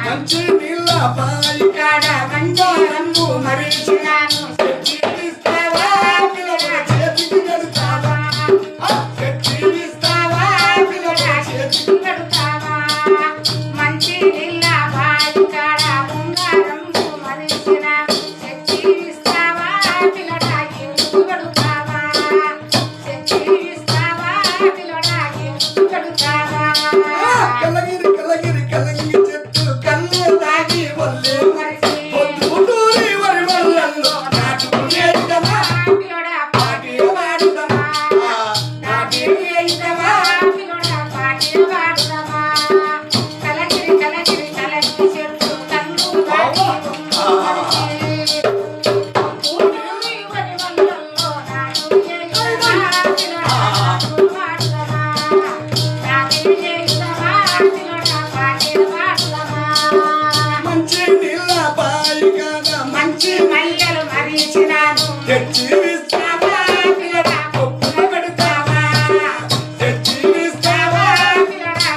మంచి నీళ్ళ బాయి కాడ బంగారంబు మరిచినాను తెచ్చిస్తావా పిల్లగా చేతికి కడుతావా తెచ్చిస్తావా పిల్లగా చేతికి కడుతావా మంచి నీళ్ళ బాయి కాడ బంగారంబు మరిచినాను తెచ్చిస్తావా పిల్లగా చేతికి కడుతావా తెచ్చిస్తావా పిల్లగా చేతికి కడుతావా కలగిరి కలగిరి కలగిరి చెట్టు కళ్ళు దాగి వల్లే పొద్దుటూరి వరి వల్లల్లో నాటుకునేదమా పిల్లడా పాటి వాడుదమా నాటి వేయిదమా పిల్లడా పాటి వాడుదమా కలగిరి కలగిరి కలగిరి చెట్టు కళ్ళు దాగి ఊరి వరి వల్లల్లో నాటు ఏదమా పిల్లడా వాడుదమా నాటి ఏదమా పిల్లడా పాటి వాడుదమా మంచి నీళ్ళ బాయి కాడ మంచి మల్లెలు మరిచినాను తెచ్చి ఇస్తావా పిల్లడా కొప్పున పెడతావా తెచ్చి ఇస్తావా పిల్లడా